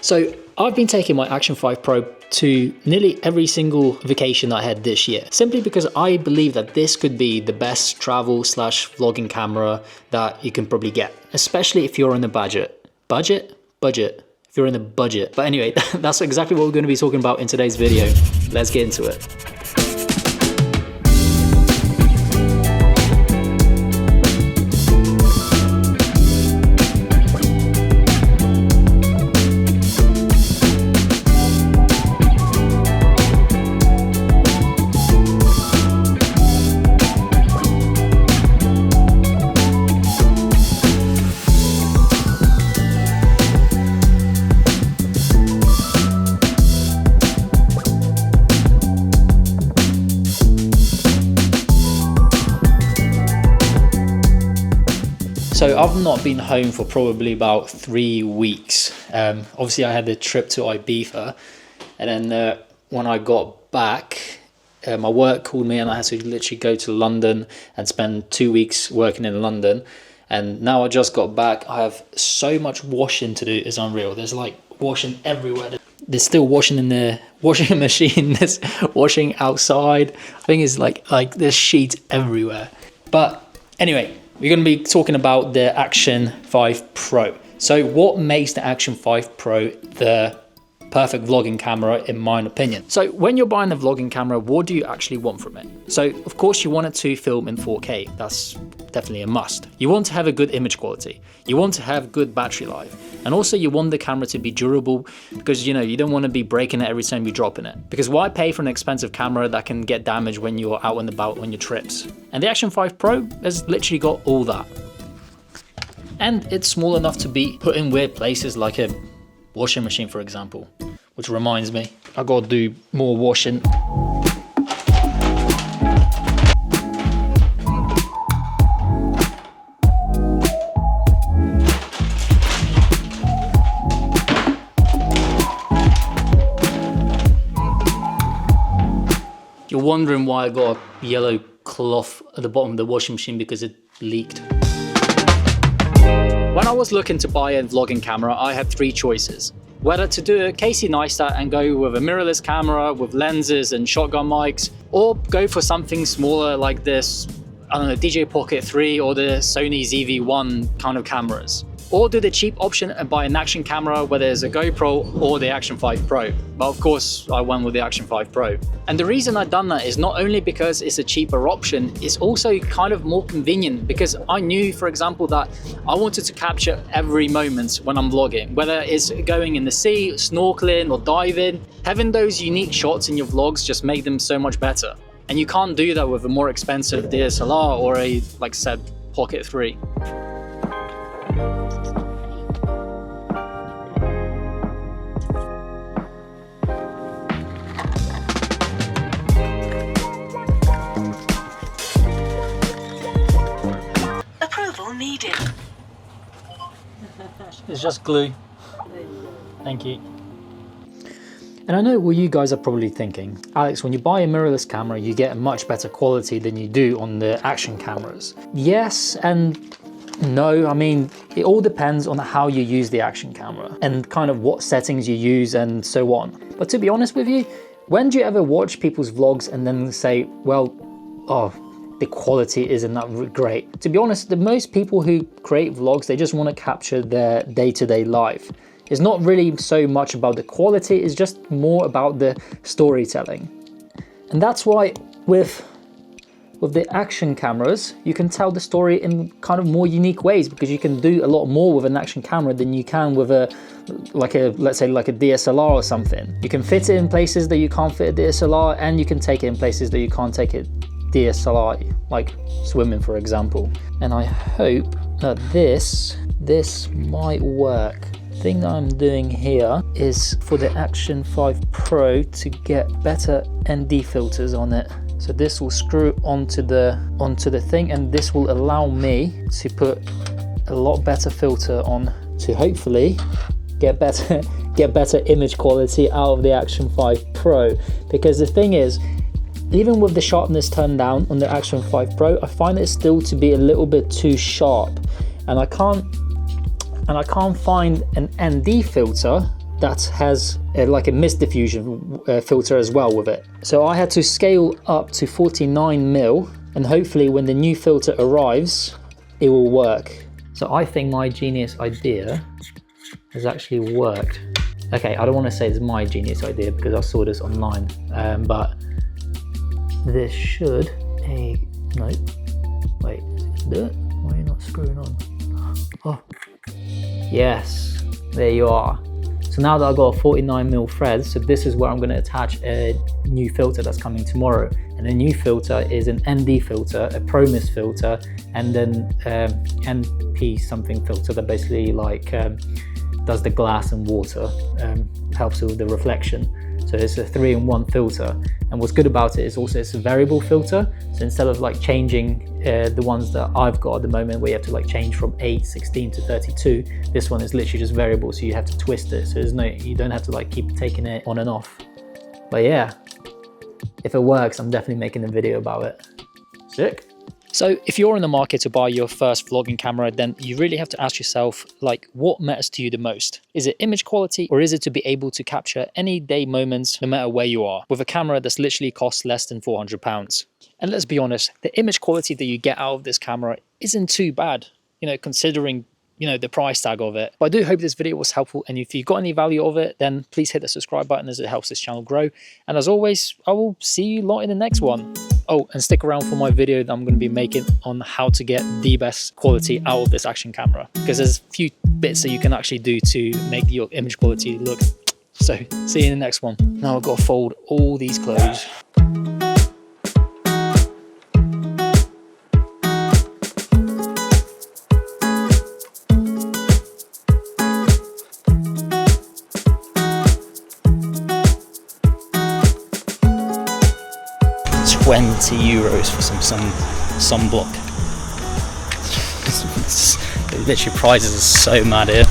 So I've been taking my Action 5 Pro to nearly every single vacation I had this year, simply because I believe that this could be the best travel / vlogging camera that you can probably get, especially if you're on a budget. Budget? If you're in the budget. But anyway, that's exactly what we're going to be talking about in today's video. Let's get into it. So I've not been home for probably about 3 weeks. Obviously I had the trip to Ibiza, and then when I got back, my work called me and I had to literally go to London and spend 2 weeks working in London. And now I just got back. I have so much washing to do, it's unreal. There's like washing everywhere. There's still washing in the washing machine, there's washing outside. I think it's like there's sheets everywhere. But anyway, we're going to be talking about the Action 5 Pro. So what makes the Action 5 Pro the perfect vlogging camera in my opinion? So when you're buying a vlogging camera, what do you actually want from it? So of course you want it to film in 4K. That's definitely a must. You want to have a good image quality. You want to have good battery life. And also you want the camera to be durable, because you don't want to be breaking it every time you drop in it. Because why pay for an expensive camera that can get damaged when you're out and about on your trips? And the Action 5 Pro has literally got all that. And it's small enough to be put in weird places like a washing machine, for example. Which reminds me, I gotta do more washing. You're wondering why I got a yellow cloth at the bottom of the washing machine, because it leaked. When I was looking to buy a vlogging camera, I had 3 choices. Whether to do a Casey Neistat and go with a mirrorless camera with lenses and shotgun mics, or go for something smaller like this, I don't know, DJI Pocket 3 or the Sony ZV-1 kind of cameras. Or do the cheap option and buy an action camera, whether it's a GoPro or the Action 5 Pro. But of course, I went with the Action 5 Pro. And the reason I've done that is not only because it's a cheaper option, it's also kind of more convenient, because I knew, for example, that I wanted to capture every moment when I'm vlogging, whether it's going in the sea, snorkeling or diving. Having those unique shots in your vlogs just make them so much better. And you can't do that with a more expensive DSLR or a, like I said, Pocket 3. Needed. It's just glue. Thank you. And I know what you guys are probably thinking. Alex, when you buy a mirrorless camera, you get a much better quality than you do on the action cameras. Yes and no. I mean, it all depends on how you use the action camera and kind of what settings you use and so on. But to be honest with you, when do you ever watch people's vlogs and then say, well, oh, the quality isn't that great? To be honest, the most people who create vlogs, they just want to capture their day-to-day life. It's not really so much about the quality, it's just more about the storytelling. And that's why with the action cameras, you can tell the story in kind of more unique ways, because you can do a lot more with an action camera than you can with let's say like a DSLR or something. You can fit it in places that you can't fit a DSLR, and you can take it in places that you can't take it DSLR, like swimming, for example. And I hope that this might work. The thing that I'm doing here is for the Action 5 Pro to get better ND filters on it. So this will screw onto the thing, and this will allow me to put a lot better filter on to hopefully get better image quality out of the Action 5 Pro. Because the thing is, even with the sharpness turned down on the Action 5 Pro, I find it still to be a little bit too sharp, and I can't find an ND filter that has like a mist diffusion filter as well with it. So I had to scale up to 49mm, and hopefully when the new filter arrives, it will work. So I think my genius idea has actually worked. Okay, I don't want to say it's my genius idea because I saw this online, but this should, no, wait, do it? Why are you not screwing on? Oh, yes, there you are. So now that I've got a 49mm thread, so this is where I'm going to attach a new filter that's coming tomorrow. And the new filter is an ND filter, a Pro Mist filter, and then NP something filter that basically like does the glass and water, helps with the reflection. So it's a 3-in-1 filter. And what's good about it is also it's a variable filter. So instead of like changing the ones that I've got at the moment, where you have to like change from 8, 16 to 32, this one is literally just variable. So you have to twist it. So there's no, you don't have to like keep taking it on and off. But yeah, if it works, I'm definitely making a video about it. Sick. So if you're in the market to buy your first vlogging camera, then you really have to ask yourself, like, what matters to you the most? Is it image quality, or is it to be able to capture any day moments, no matter where you are, with a camera that's literally costs less than £400? And let's be honest, the image quality that you get out of this camera isn't too bad, you know, considering, you know, the price tag of it. But I do hope this video was helpful, and if you got any value of it, then please hit the subscribe button as it helps this channel grow. And as always, I will see you lot in the next one. Oh, and stick around for my video that I'm going to be making on how to get the best quality out of this action camera, because there's a few bits that you can actually do to make your image quality look. So see you in the next one. Now I've got to fold all these clothes. €20 for some sunblock. Literally prices are so mad here.